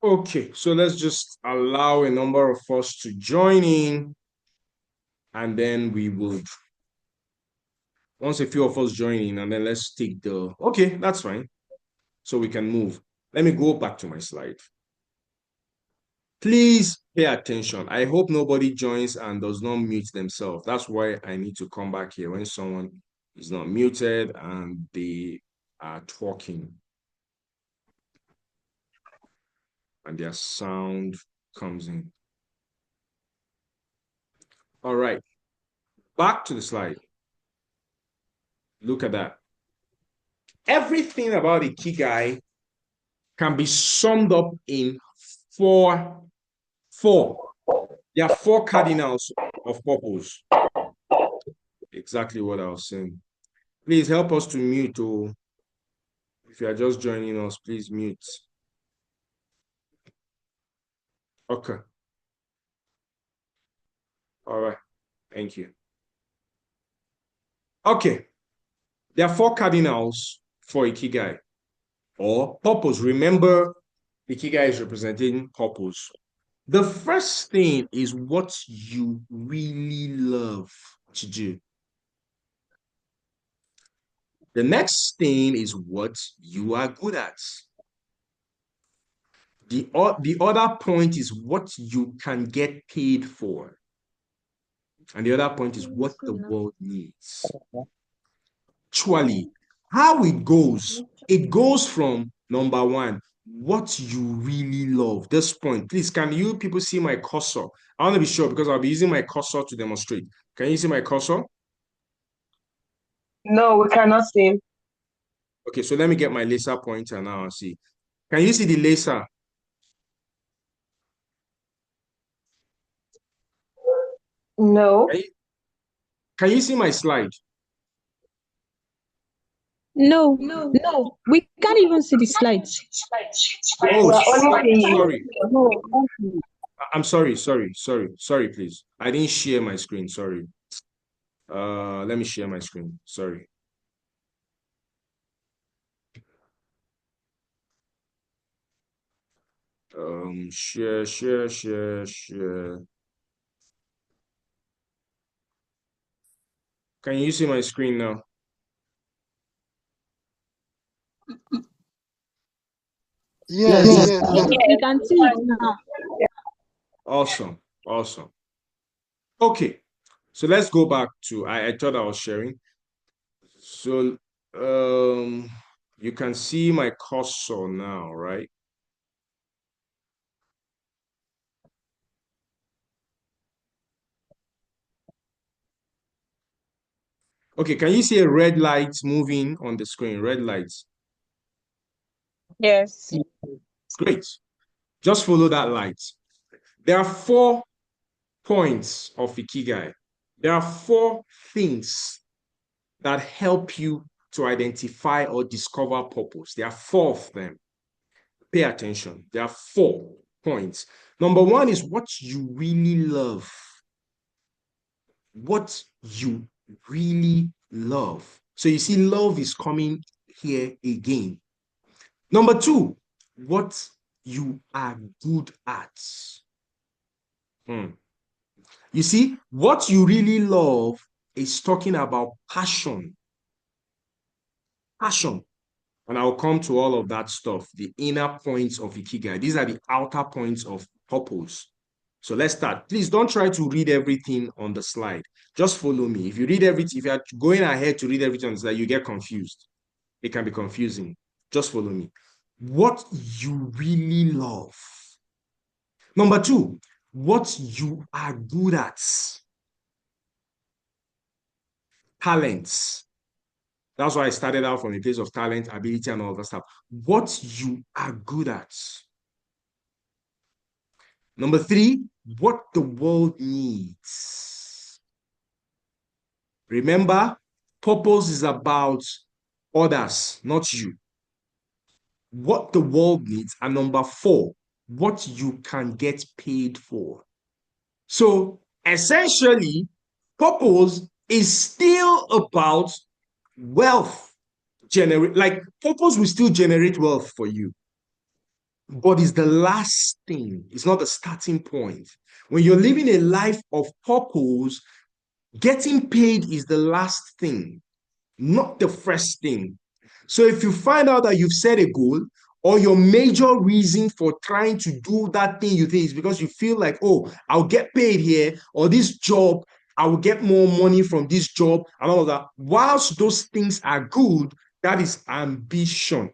Okay, so let's just allow a number of us to join in, and then we would, once a few of us join in, and then let's take the, okay, that's fine. So we can move. Let me go back to my slide. Please pay attention. I hope nobody joins and does not mute themselves. That's why I need to come back here when someone is not muted and they are talking and their sound comes in. All right, back to the slide. Look at that. Everything about Ikigai can be summed up in four. There are four cardinals of purpose. Exactly what I was saying. Please help us to mute. Oh, if you are just joining us, please mute. Okay. All right. Thank you. Okay. There are four cardinals for Ikigai or purpose. Remember, Ikigai is representing purpose. The first thing is what you really love to do. The next thing is what you are good at. The other point is what you can get paid for. And the other point is what the world needs. Actually, how it goes from number one, what you really love. This point, please, can you people see my cursor? I want to be sure because I'll be using my cursor to demonstrate. Can you see my cursor? No, we cannot see. Okay, so let me get my laser pointer now and see. Can you see the laser? No. Can you see my slide? No, no, we can't even see the slides. Oh, Only sorry. I'm sorry, please. I didn't share my screen, sorry. Let me share my screen, sorry. Share. Can you see my screen now? Yes, We can see it now. Awesome. Okay, so let's go back to, I thought I was sharing. So, you can see my cursor now, right? Okay, can you see a red light moving on the screen? Red lights. Yes. Great. Just follow that light. There are 4 points of Ikigai. There are 4 things that help you to identify or discover purpose. There are 4 of them. Pay attention. There are 4 points. Number 1 is what you really love. What you really love. So you see, love is coming here again. Number 2, what you are good at. You see, what you really love is talking about passion. Passion. And I'll come to all of that stuff, the inner points of Ikigai. These are the outer points of purpose. So let's start. Please don't try to read everything on the slide. Just follow me. If you read everything, if you're going ahead to read everything on the slide, you get confused. It can be confusing. Just follow me. What you really love. Number 2, what you are good at. Talents. That's why I started out from a place of talent, ability, and all that stuff. What you are good at. Number 3, what the world needs. Remember, purpose is about others, not you. What the world needs. And number 4, what you can get paid for. So essentially, purpose is still about wealth. Like purpose will still generate wealth for you. but it's the last thing. It's not the starting point. When you're living a life of purpose, getting paid is the last thing, not the first thing. So if you find out that you've set a goal, or your major reason for trying to do that thing you think is because you feel like, oh, I'll get paid here, or this job, I will get more money from this job, and all of that. Whilst those things are good, that is ambition,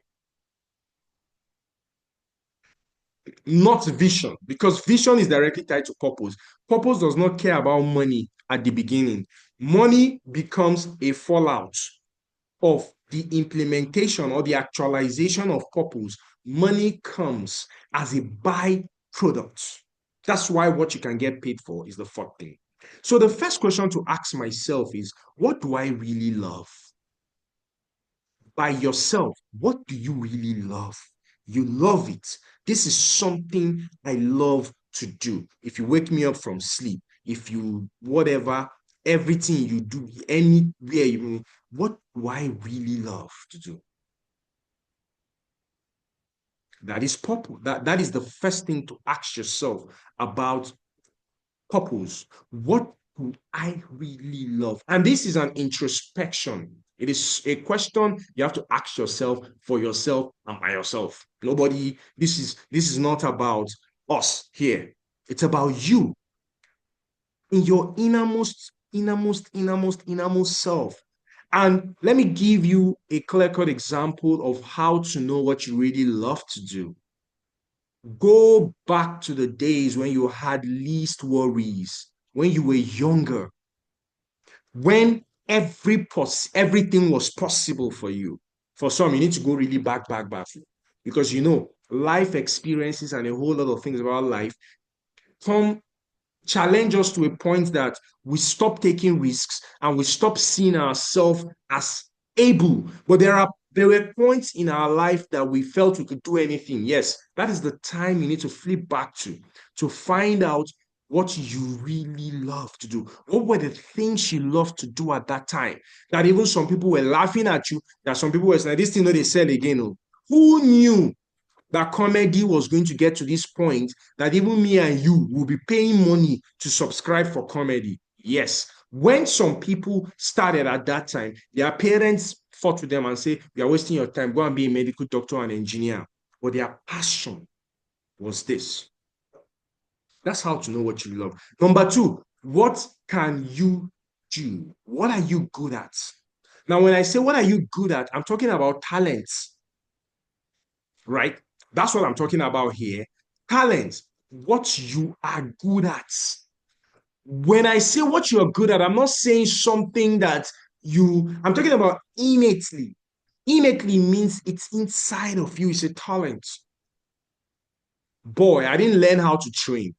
not vision, because vision is directly tied to purpose. Purpose does not care about money at the beginning. Money becomes a fallout of the implementation or the actualization of purpose. Money comes as a byproduct. That's why what you can get paid for is the fourth thing. So the first question to ask myself is, what do I really love? By yourself, what do you really love? You love it. This is something I love to do. If you wake me up from sleep, if you whatever, everything you do, anywhere you, what do I really love to do? That is purpose. That is the first thing to ask yourself about purpose. What do I really love? And this is an introspection. It is a question you have to ask yourself for yourself and by yourself. Nobody, this is not about us here. It's about you in your innermost self. And let me give you a clear-cut example of how to know what you really love to do. Go back to the days when you had least worries, when you were younger, when everything was possible for you. For some, you need to go really back, because life experiences and a whole lot of things about life come challenge us to a point that we stop taking risks and we stop seeing ourselves as able. But there were points in our life that we felt we could do anything. Yes, that is the time you need to flip back to find out what you really love to do. What were the things you loved to do at that time? That even some people were laughing at you, that some people were saying, this thing, they sell again. Oh. Who knew that comedy was going to get to this point that even me and you will be paying money to subscribe for comedy? Yes. When some people started at that time, their parents fought with them and say, you are wasting your time, go and be a medical doctor and engineer. But their passion was this. That's how to know what you love. Number two, what can you do? What are you good at? Now, when I say what are you good at, I'm talking about talents, right? That's what I'm talking about here. Talent, what you are good at. When I say what you're good at, I'm not saying something that I'm talking about innately. Innately means it's inside of you, it's a talent. Boy, I didn't learn how to train.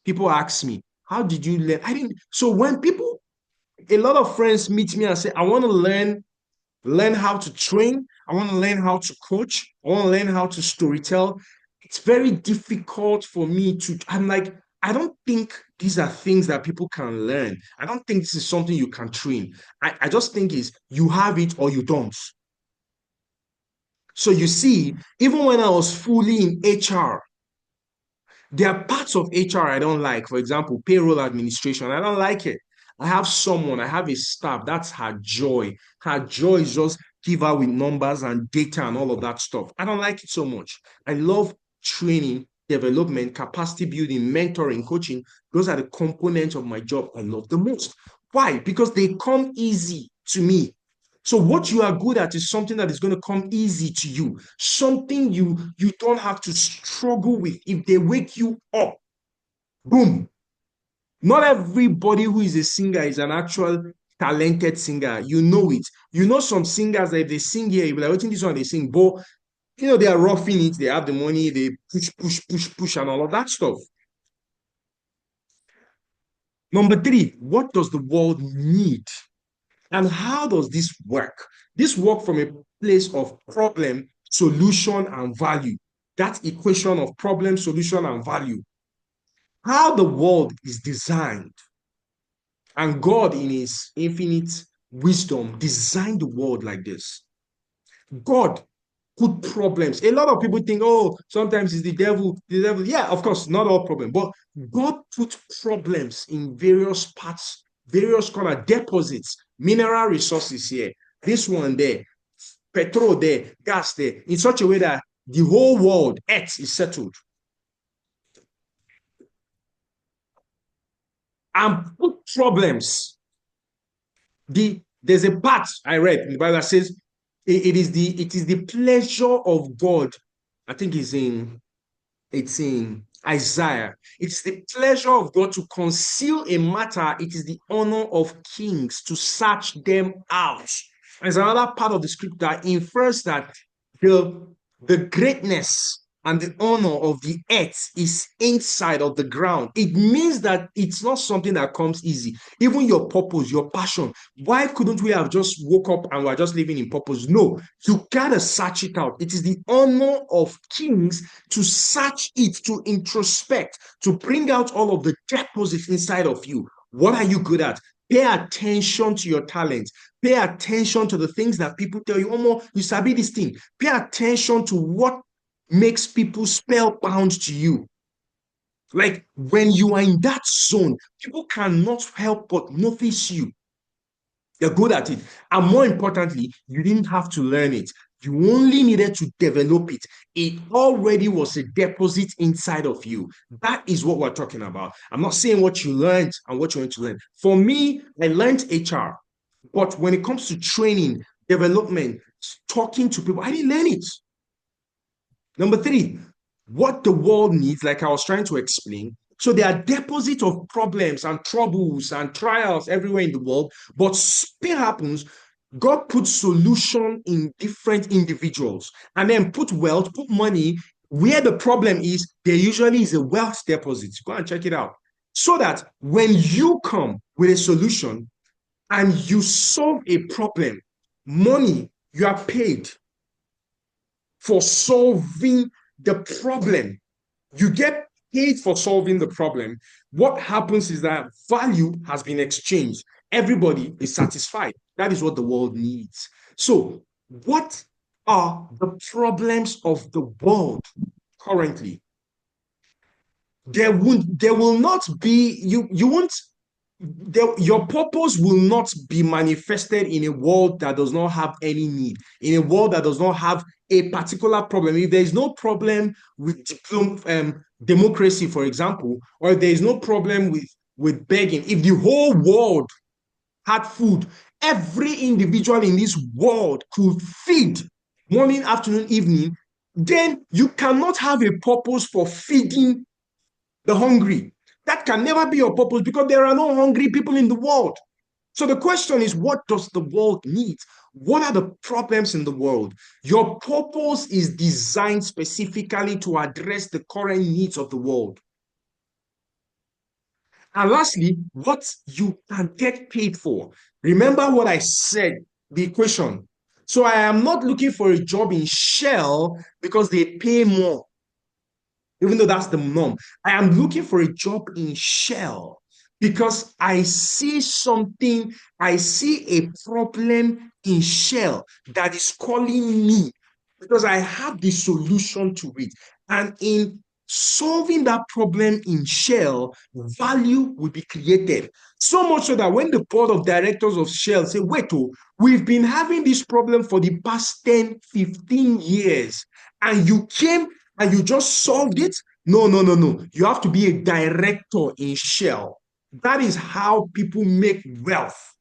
People ask me, how did you learn? I didn't. So when a lot of friends meet me and say, I want to learn how to train. I want to learn how to coach. I want to learn how to storytell. It's very difficult for me I'm like, I don't think these are things that people can learn. I don't think this is something you can train. I just think is you have it or you don't. So you see, even when I was fully in HR, there are parts of HR I don't like. For example, payroll administration. I don't like it. I have a staff. That's her joy. Her joy is just give her with numbers and data and all of that stuff. I don't like it so much. I love training, development, capacity building, mentoring, coaching. Those are the components of my job I love the most. Why? Because they come easy to me. So what you are good at is something that is going to come easy to you, something you don't have to struggle with. If they wake you up, boom. Not everybody who is a singer is an actual talented singer. You know it. You know some singers that if they sing here, you'll be like, waiting this one they sing, but they are roughing it, they have the money, they push, and all of that stuff. Number three, what does the world need? And how does this work? This work from a place of problem, solution, and value. That equation of problem, solution, and value. How the world is designed. And God, in his infinite wisdom, designed the world like this. God put problems. A lot of people think, oh, sometimes it's the devil. The devil. Yeah, of course, not all problem, but God put problems in various parts, various corner deposits, mineral resources here, this one there, petrol there, gas there, in such a way that the whole world, earth, is settled. And put problems. There's a part I read in the Bible that says it is the pleasure of God. I think it's in Isaiah. It's the pleasure of God to conceal a matter. It is the honor of kings to search them out. There's another part of the script that infers that the greatness and the honor of the earth is inside of the ground. It means that it's not something that comes easy. Even your purpose, your passion. Why couldn't we have just woke up and we're just living in purpose? No, you gotta search it out. It is the honor of kings to search it, to introspect, to bring out all of the deposits inside of you. What are you good at? Pay attention to your talents. Pay attention to the things that people tell you, oh, you sabi this thing. Pay attention to what makes people spellbound to you. Like when you are in that zone, people cannot help but notice you. You're good at it. And more importantly, you didn't have to learn it. You only needed to develop it. It already was a deposit inside of you. That is what we're talking about. I'm not saying what you learned and what you want to learn. For me, I learned HR. But when it comes to training, development, talking to people, I didn't learn it. Number three, what the world needs, like I was trying to explain. So there are deposits of problems and troubles and trials everywhere in the world, but something happens. God puts solution in different individuals and then put wealth, put money where the problem is. There usually is a wealth deposit. Go and check it out. So that when you come with a solution and you solve a problem, money, you are paid for solving the problem. You get paid for solving the problem. What happens is that value has been exchanged. Everybody is satisfied. That is what the world needs. So, what are the problems of the world currently? There will not be, you won't, your purpose will not be manifested in a world that does not have any need, in a world that does not have a particular problem. If there is no problem with democracy, for example, or if there is no problem with begging, if the whole world had food, every individual in this world could feed morning, afternoon, evening, then you cannot have a purpose for feeding the hungry. That can never be your purpose because there are no hungry people in the world. So the question is, what does the world need? What are the problems in the world? Your purpose is designed specifically to address the current needs of the world. And lastly, what you can get paid for. Remember what I said, the equation. So I am not looking for a job in Shell because they pay more, even though that's the norm. I am looking for a job in Shell because I see something, I see a problem in Shell that is calling me because I have the solution to it. And in solving that problem in Shell, value will be created. So much so that when the board of directors of Shell say, wait, oh, we've been having this problem for the past 10, 15 years, and you came and you just solved it. No. You have to be a director in Shell. That is how people make wealth.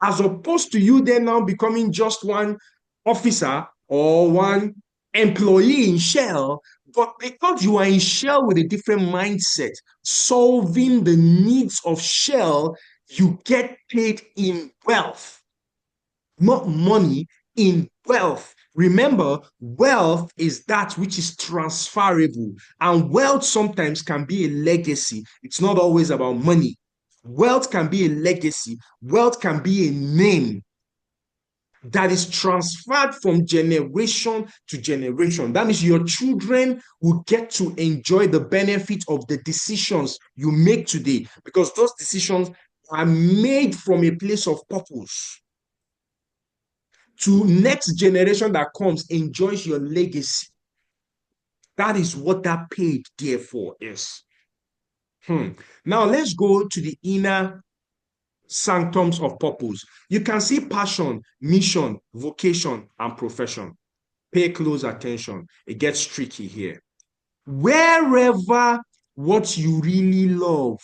As opposed to you then now becoming just one officer or one employee in Shell, but because you are in Shell with a different mindset, solving the needs of Shell, you get paid in wealth, not money, in wealth. Remember, wealth is that which is transferable, and wealth sometimes can be a legacy. It's not always about money. Wealth can be a legacy. Wealth can be a name that is transferred from generation to generation. That means your children will get to enjoy the benefit of the decisions you make today because those decisions are made from a place of purpose. to next generation that comes enjoys your legacy. That is what that paid there for is. Now let's go to the inner sanctums of purpose. You can see passion, mission, vocation, and profession. Pay close attention. It gets tricky here. Wherever what you really love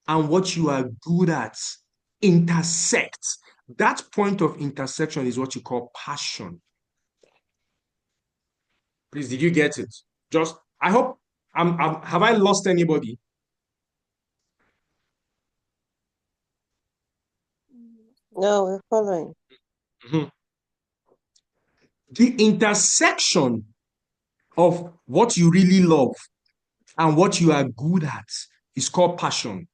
and what you are good at intersect, that point of intersection is what you call passion. Please, did you get it? Just, I hope, have I lost anybody? No, we're following. The intersection of what you really love and what you are good at is called passion.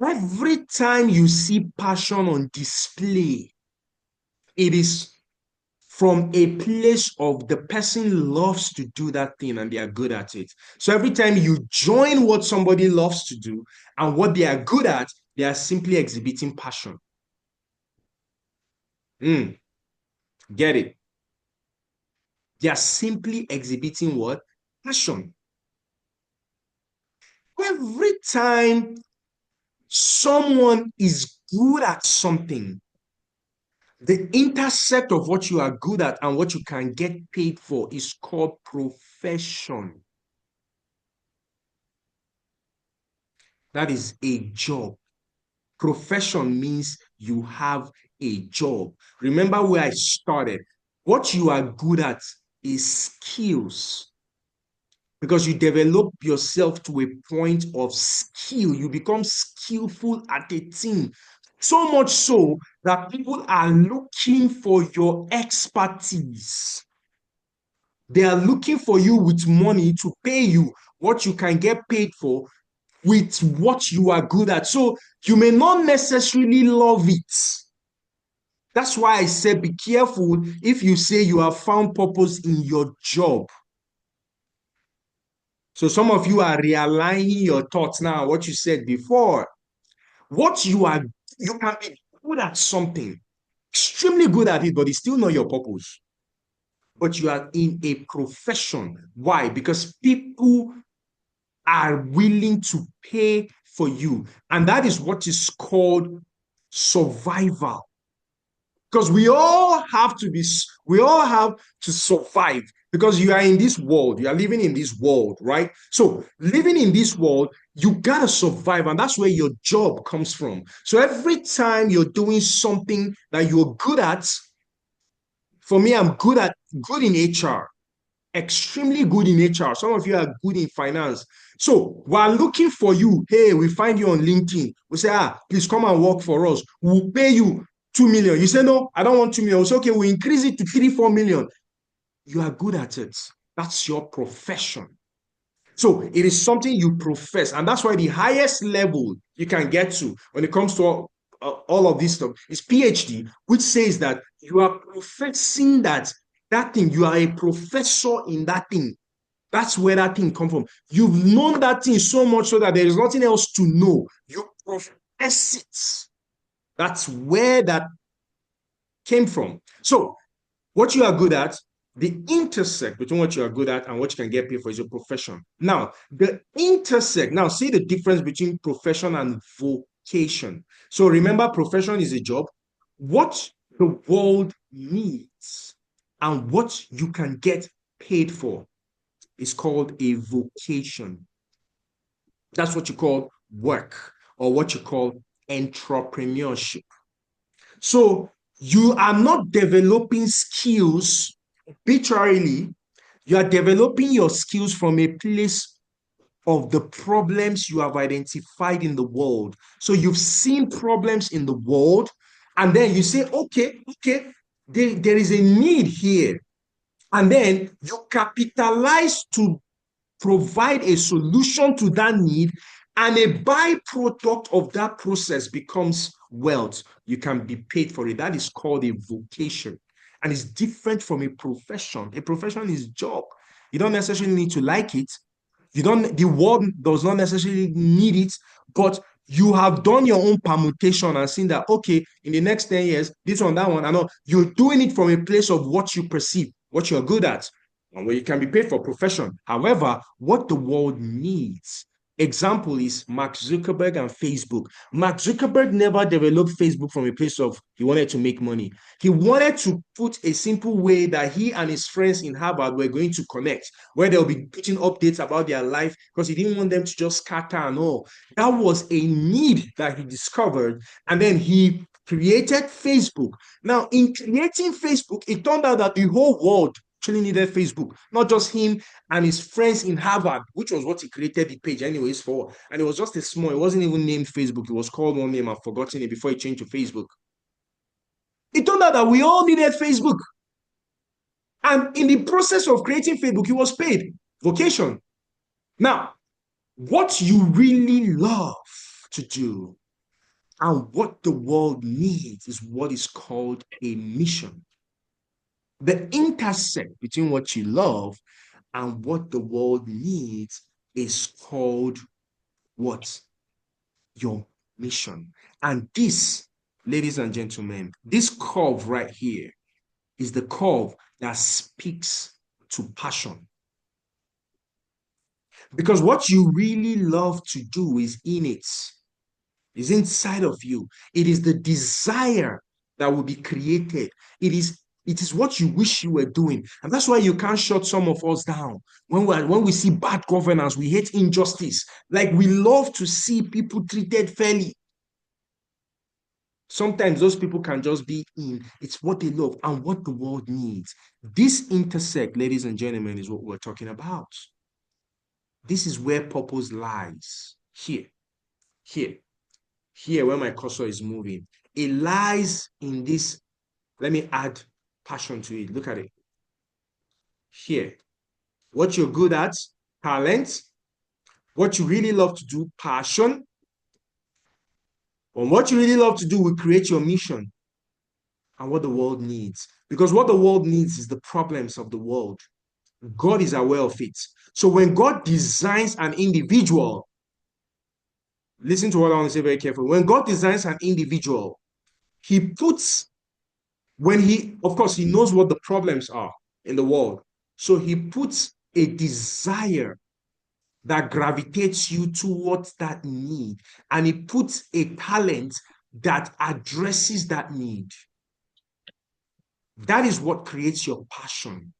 Every time you see passion on display, it is from a place of the person loves to do that thing and they are good at it. So every time you join what somebody loves to do and what they are good at, they are simply exhibiting passion. Get it? They are simply exhibiting what? Passion. Every time someone is good at something, the intersect of what you are good at and what you can get paid for is called profession. That is a job. Profession means you have a job. Remember where I started. What you are good at is skills. Because you develop yourself to a point of skill. You become skillful at a thing. So much so that people are looking for your expertise. They are looking for you with money to pay you what you can get paid for with what you are good at. So you may not necessarily love it. That's why I said be careful if you say you have found purpose in your job. So some of you are realigning your thoughts now, what you said before. You can be good at something, extremely good at it, but it's still not your purpose. But you are in a profession. Why? Because people are willing to pay for you. And that is what is called survival. Because we all have to survive because you are in this world, you are living in this world, right? So living in this world, you gotta survive, and that's where your job comes from. So every time you're doing something that you're good at, for me, I'm good in HR, extremely good in HR. Some of you are good in finance. So while looking for you, hey, we find you on LinkedIn. We say, please come and work for us. We'll pay you 2 million. You say, no, I don't want 2 million. We say, okay, we increase it to 3-4 million. You are good at it. That's your profession. So it is something you profess. And that's why the highest level you can get to when it comes to all of this stuff is PhD, which says that you are professing that thing, you are a professor in that thing. That's where that thing comes from. You've known that thing so much so that there is nothing else to know. You profess it. That's where that came from. So what you are good at, the intersect between what you are good at and what you can get paid for is your profession. Now, now see the difference between profession and vocation. So remember, profession is a job. What the world needs and what you can get paid for is called a vocation. That's what you call work or what you call entrepreneurship. So you are not developing skills arbitrarily. You are developing your skills from a place of the problems you have identified in the world. So you've seen problems in the world, and then you say, okay, there is a need here. And then you capitalize to provide a solution to that need, and a byproduct of that process becomes wealth. You can be paid for it. That is called a vocation. And it's different from a profession. A profession is a job. You don't necessarily need to like it. The world does not necessarily need it, but You have done your own permutation and seen that, okay, in the next 10 years, this one, that one, I know you're doing it from a place of what you perceive, what you're good at, and where you can be paid for profession. However, what the world needs, example is Mark Zuckerberg and Facebook. Mark Zuckerberg never developed Facebook from a place of he wanted to make money. He wanted to put a simple way that he and his friends in Harvard were going to connect, where they'll be putting updates about their life because he didn't want them to just scatter and all. That was a need that he discovered, and then he created Facebook. Now, in creating Facebook, it turned out that the whole world actually needed Facebook, not just him and his friends in Harvard, which was what he created the page anyways for. And it was just a small, it wasn't even named Facebook. It was called one name. I've forgotten it before it changed to Facebook. It turned out that we all needed Facebook. And in the process of creating Facebook, he was paid vocation. Now, what you really love to do and what the world needs is what is called a mission. The intersect between what you love and what the world needs is called what? Your mission. And this, ladies and gentlemen, this curve right here is the curve that speaks to passion. Because what you really love to do is innate, is inside of you. It is the desire that will be created. It is what you wish you were doing. And that's why you can't shut some of us down. When we see bad governance, we hate injustice. Like we love to see people treated fairly. Sometimes those people can just be in. It's what they love and what the world needs. This intersect, ladies and gentlemen, is what we're talking about. This is where purpose lies. Here, where my cursor is moving. It lies in this. Let me add passion to it. Look at it. Here. What you're good at, talent. What you really love to do, passion. And what you really love to do will create your mission and what the world needs. Because what the world needs is the problems of the world. God is aware of it. So when God designs an individual, listen to what I want to say very carefully. When God designs an individual, he puts, of course, he knows what the problems are in the world. So he puts a desire that gravitates you towards that need. And he puts a talent that addresses that need. That is what creates your passion.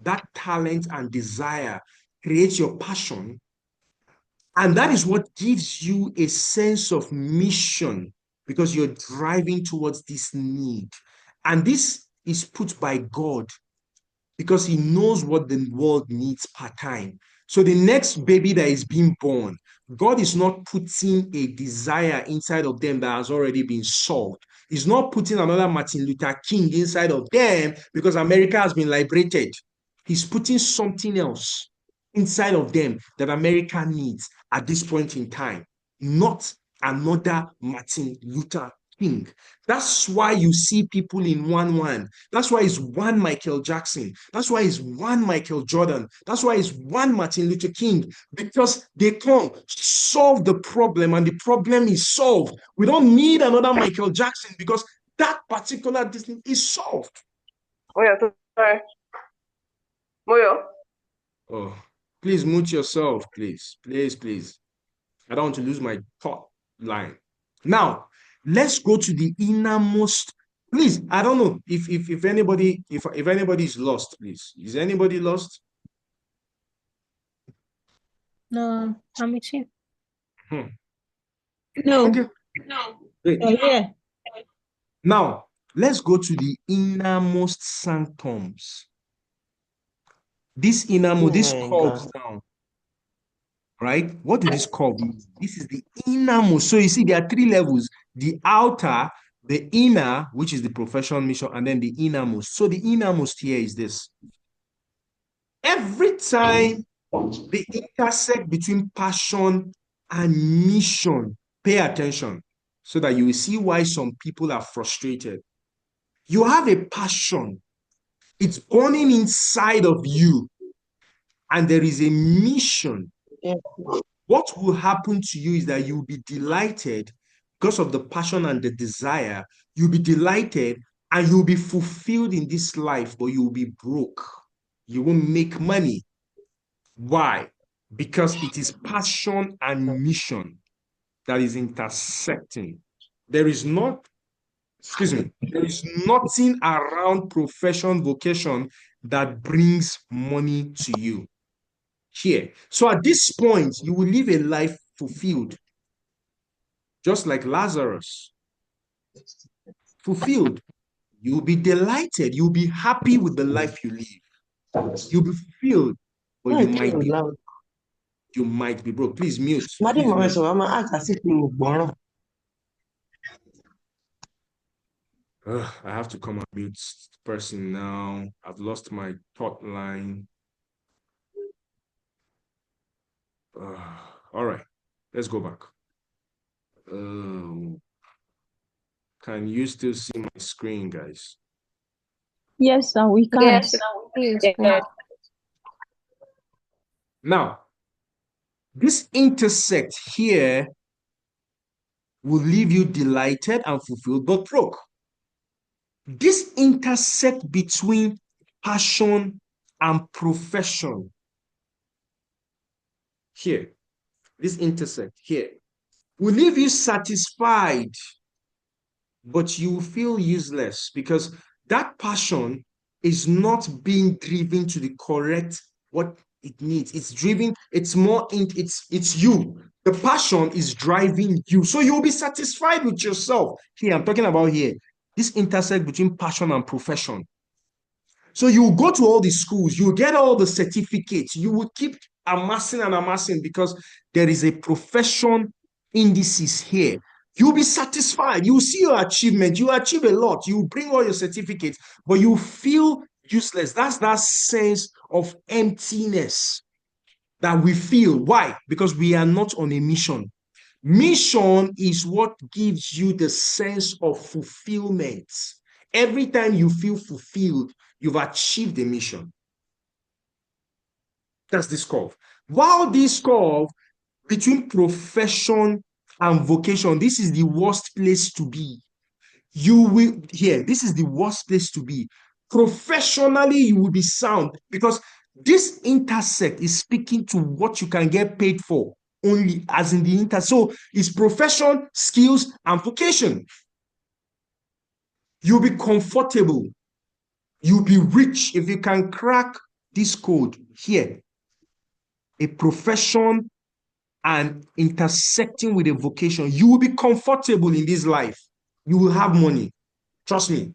That talent and desire creates your passion. And that is what gives you a sense of mission because you're driving towards this need. And this is put by God because he knows what the world needs per time. So the next baby that is being born, God is not putting a desire inside of them that has already been solved. He's not putting another Martin Luther King inside of them because America has been liberated. He's putting something else inside of them that America needs at this point in time, not another Martin Luther King. That's why you see people in 1-1. That's why it's one Michael Jackson. That's why it's one Michael Jordan. That's why it's one Martin Luther King, because they come solve the problem and the problem is solved. We don't need another Michael Jackson because that particular thing is solved. Oh, yeah, sorry. Moyo. Oh, please mute yourself, please. Please. I don't want to lose my thought line. Now, let's go to the innermost. Please, I don't know if anybody is lost, please. Is anybody lost? No, I'm with you. No. Okay. No. Great. Yeah. Now, let's go to the innermost sanctums. This innermost, this curves down. Right? What do this curve mean? This is the innermost. So you see, there are 3 levels: the outer, the inner, which is the professional mission, and then the innermost. So the innermost here is this. Every time the intersect between passion and mission, pay attention so that you will see why some people are frustrated. You have a passion. It's burning inside of you. And there is a mission. Yeah. what will happen to you is that you'll be delighted because of the passion and the desire. You'll be delighted and you'll be fulfilled in this life, but you'll be broke. You won't make money. Why? Because it is passion and mission that is intersecting. There is not, excuse me, there is nothing around profession, vocation that brings money to you here. So at this point, you will live a life fulfilled, just like Lazarus. Fulfilled. You'll be delighted. You'll be happy with the life you live. You'll be fulfilled, but you might be broke. Please mute. Please mute. I have to come and mute the person now. I've lost my thought line. All right, let's go back. Can you still see my screen, guys? Yes, sir, we can. Yes. Yeah. Now, this intersect here will leave you delighted and fulfilled, but broke. This intersect between passion and profession here, this intersect here, will leave you satisfied, but you feel useless because that passion is not being driven to the correct what it needs. It's driven, it's more in it's you. The passion is driving you. So you'll be satisfied with yourself. Here, I'm talking about here. This intersect between passion and profession. So you go to all the schools, you get all the certificates, you will keep amassing and amassing because there is a profession indices here. You'll be satisfied. You see your achievement. You achieve a lot. You bring all your certificates, but you feel useless. That's that sense of emptiness that we feel. Why? Because we are not on a mission. Mission is what gives you the sense of fulfillment. Every time you feel fulfilled, you've achieved the mission. That's this curve. While this curve between profession and vocation, this is the worst place to be. You will here, this is the worst place to be. Professionally, you will be sound because this intersect is speaking to what you can get paid for only as in the inter. So it's profession, skills, and vocation. You'll be comfortable. You'll be rich if you can crack this code here. A profession and intersecting with a vocation. You will be comfortable in this life. You will have money. Trust me.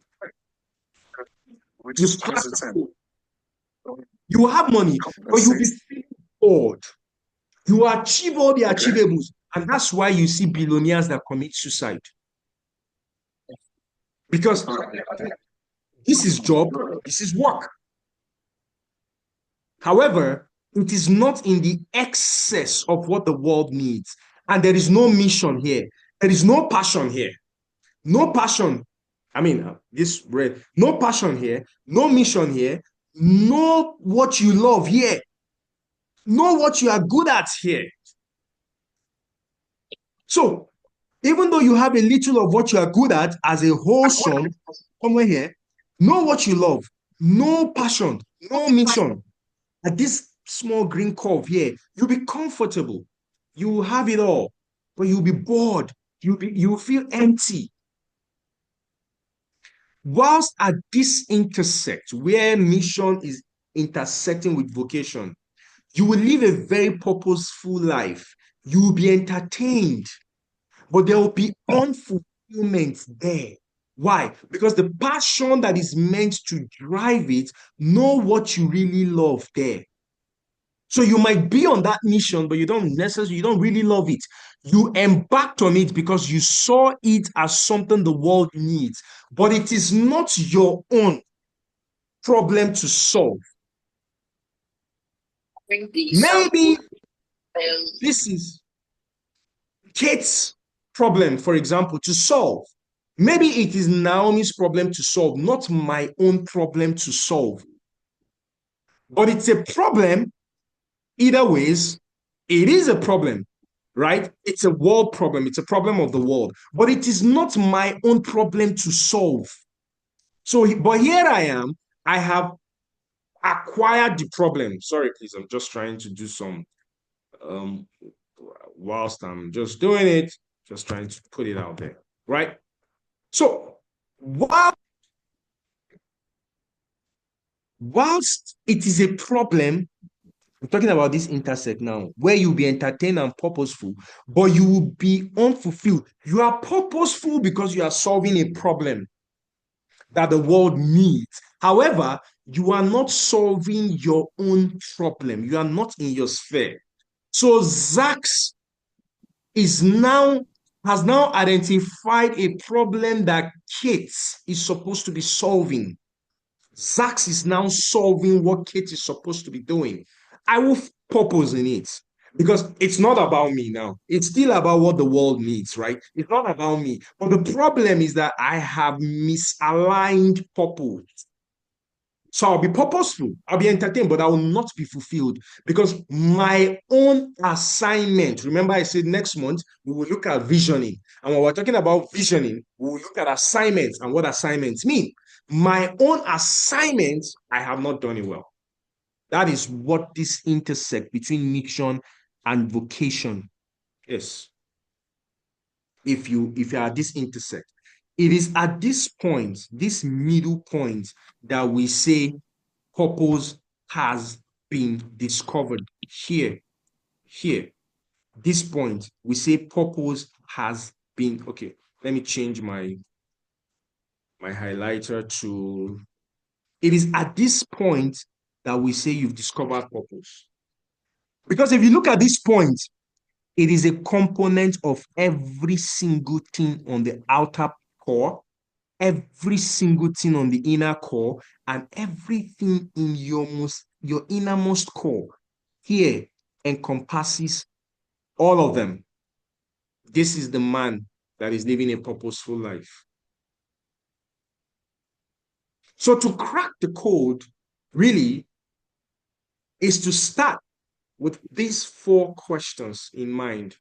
You will have money, but you'll be feeling bored. You will achieve all the achievables. And that's why you see billionaires that commit suicide. Because this is job, this is work. However, it is not in the excess of what the world needs. And there is no mission here. There is no passion here. No passion. I mean, no passion here, no mission here, no what you love here, no what you are good at here. So, even though you have a little of what you are good at as a whole sum, somewhere here, know what you love, no passion, no mission. At this small green curve here, you'll be comfortable. You will have it all, but you'll be bored. You'll feel empty. Whilst at this intersect, where mission is intersecting with vocation, you will live a very purposeful life. You will be entertained, but there will be unfulfillment there. Why? Because the passion that is meant to drive it, know what you really love there. So you might be on that mission, but you don't really love it. You embarked on it because you saw it as something the world needs, but it is not your own problem to solve. Maybe this is Kate's problem, for example, to solve. Maybe it is Naomi's problem to solve, not my own problem to solve. But it's a problem either ways It is a problem, right? It's a world problem. It's a problem of the world, but it is not my own problem to solve. So, but here I am. I have acquired the problem. Sorry, please. I'm just trying to do some, um, whilst I'm just doing it, just trying to put it out there, right? So, whilst it is a problem, we're talking about this intersect now, where you'll be entertained and purposeful, but you will be unfulfilled. You are purposeful because you are solving a problem that the world needs. However, you are not solving your own problem. You are not in your sphere. So Zax has now identified a problem that Kate is supposed to be solving. Zax is now solving what Kate is supposed to be doing. I will purpose in it because it's not about me now. It's still about what the world needs, right? It's not about me. But the problem is that I have misaligned purpose. So I'll be purposeful, I'll be entertained, but I will not be fulfilled because my own assignment, remember I said next month, we will look at visioning. And when we're talking about visioning, we will look at assignments and what assignments mean. My own assignment, I have not done it well. That is what this intersect between mission and vocation is. If you are at this intersect, it is at this point, this middle point, that we say purpose has been discovered. Here. This point, we say purpose has been, okay, let me change my highlighter to, it is at this point that we say you've discovered purpose. Because if you look at this point, it is a component of every single thing on the outer core, every single thing on the inner core, and everything in your innermost core here encompasses all of them. This is the man that is living a purposeful life. So to crack the code really is to start with these 4 questions in mind.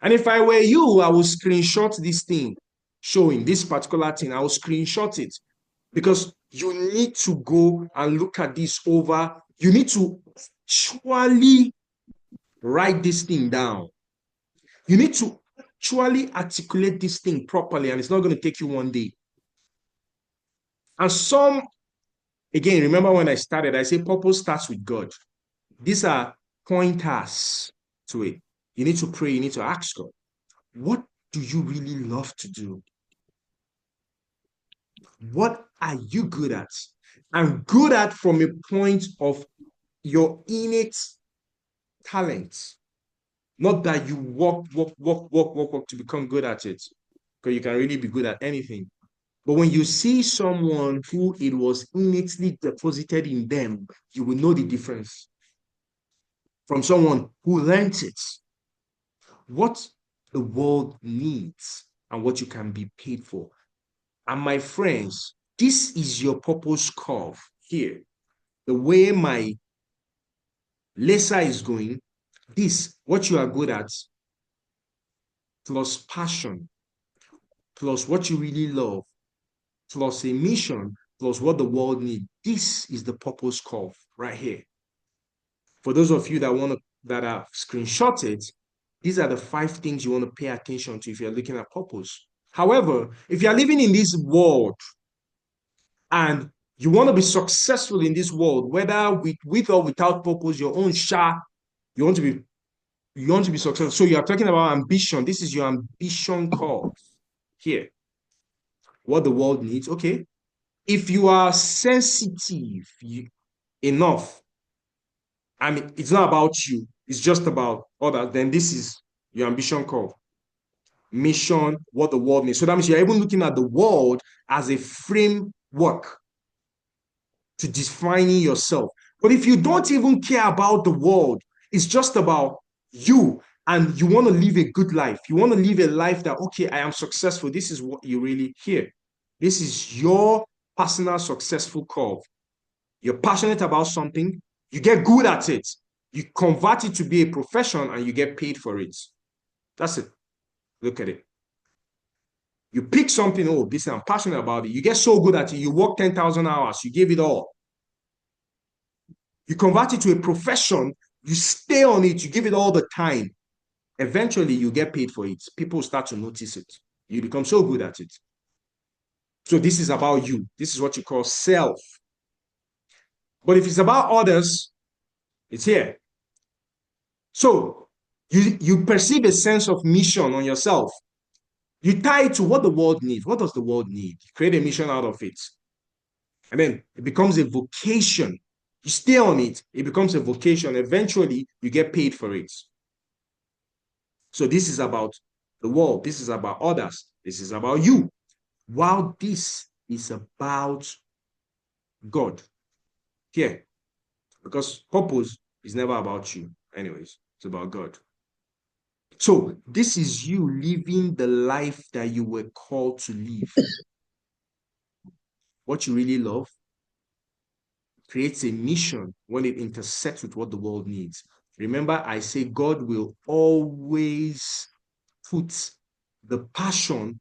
And if I were you, I would screenshot this thing, showing this particular thing. I will screenshot it because you need to go and look at this over. You need to actually write this thing down. You need to actually articulate this thing properly, and it's not going to take you one day. And again, remember when I started, I say purpose starts with God. These are pointers to it. You need to pray, you need to ask God, what do you really love to do? What are you good at? And good at from a point of your innate talent. Not that you work to become good at it. Because you can really be good at anything. But when you see someone who it was innately deposited in them, you will know the difference from someone who learns it. What the world needs and what you can be paid for. And my friends, this is your purpose curve here. The way my laser is going, this, what you are good at, plus passion, plus what you really love, plus a mission, plus what the world needs. This is the purpose curve right here. For those of you that have screenshotted, these are the 5 things you want to pay attention to if you're looking at purpose. However, if you're living in this world and you want to be successful in this world, whether with or without purpose, your own you want to be successful. So you are talking about ambition. This is your ambition curve here. What the world needs. Okay. If you are sensitive enough, I mean, it's not about you, it's just about others, then this is your ambition curve. Mission, what the world needs. So that means you're even looking at the world as a framework to defining yourself. But if you don't even care about the world, it's just about you, and you want to live a good life. You want to live a life that, okay, I am successful. This is what you really hear. This is your personal successful curve. You're passionate about something, you get good at it. You convert it to be a profession and you get paid for it. That's it. Look at it. You pick something, oh, this I'm passionate about it. You get so good at it. You work 10,000 hours. You give it all. You convert it to a profession. You stay on it. You give it all the time. Eventually, you get paid for it. People start to notice it. You become so good at it. So this is about you. This is what you call self. But if it's about others, it's here. So you perceive a sense of mission on yourself. You tie it to what the world needs. What does the world need? Create a mission out of it. And then it becomes a vocation. You stay on it, it becomes a vocation. Eventually, you get paid for it. So this is about the world. This is about others. This is about you. While this is about God. Here. Because purpose is never about you. Anyways, it's about God. So this is you living the life that you were called to live. What you really love creates a mission when it intersects with what the world needs. Remember, I say God will always put the passion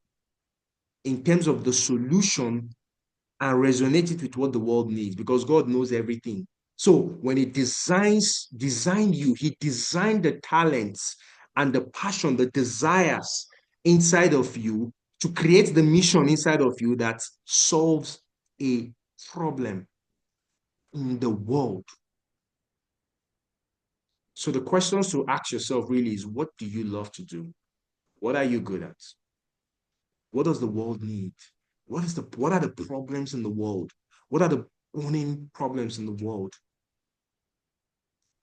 in terms of the solution and resonate it with what the world needs, because God knows everything. So when he designed you, he designed the talents and the passion, the desires inside of you to create the mission inside of you that solves a problem in the world. So the questions to ask yourself really is, what do you love to do? What are you good at? What does the world need? What are the problems in the world? What are the burning problems in the world?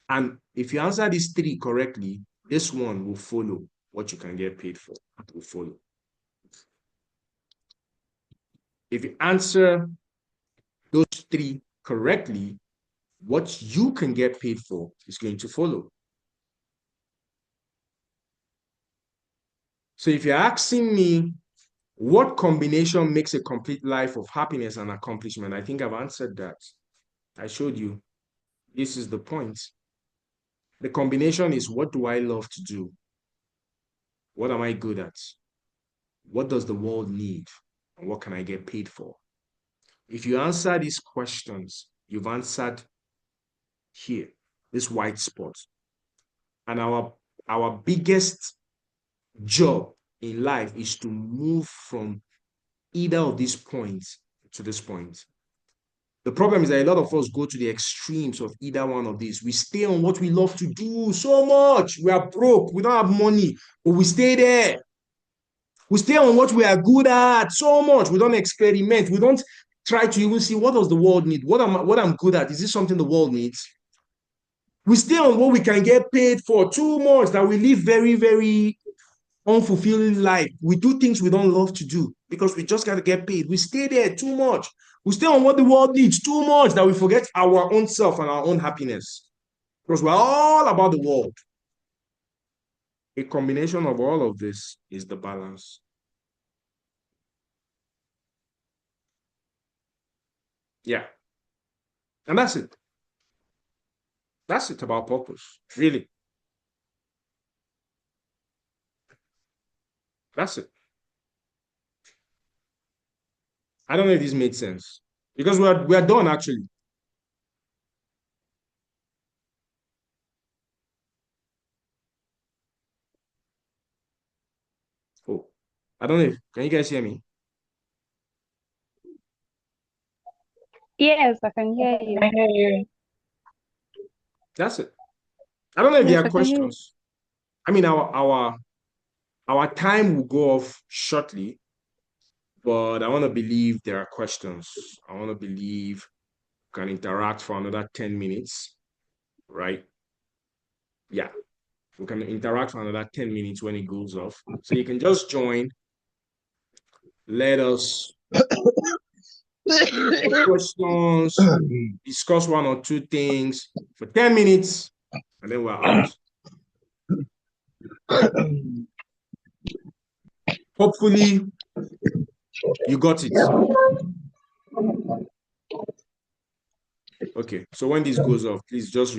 And if you answer these three correctly, this one will follow what you can get paid for. It will follow. If you answer those three correctly, what you can get paid for is going to follow. So if you're asking me, what combination makes a complete life of happiness and accomplishment? I think I've answered that. I showed you. This is the point. The combination is, what do I love to do? What am I good at? What does the world need? And what can I get paid for? If you answer these questions, you've answered here, this white spot. And our biggest job in life is to move from either of these points to this point. The problem is that a lot of us go to the extremes of either one of these. We stay on what we love to do so much. We are broke. We don't have money, but we stay there. We stay on what we are good at so much. We don't experiment. We don't try to even see, what does the world need? What I'm good at? Is this something the world needs? We stay on what we can get paid for too much, that we live very, very unfulfilling life. We do things we don't love to do because we just got to get paid. We stay there too much. We stay on what the world needs too much, that we forget our own self and our own happiness, because we're all about the world. A combination of all of this is the balance. Yeah. And that's it. That's it about purpose, really. That's it. I don't know if this made sense, because we're done actually. Oh, I don't know if, can you guys hear me? Yes, I can hear you. I hear you. That's it. I don't know if Yes, there are I can hear you. questions. I mean, our time will go off shortly, but I want to believe there are questions. I want to believe we can interact for another 10 minutes, right? Yeah, we can interact for another 10 minutes when it goes off. So you can just join. Let us questions, discuss one or two things for 10 minutes, and then we're out. Hopefully, you got it. Okay, so when this goes off, please just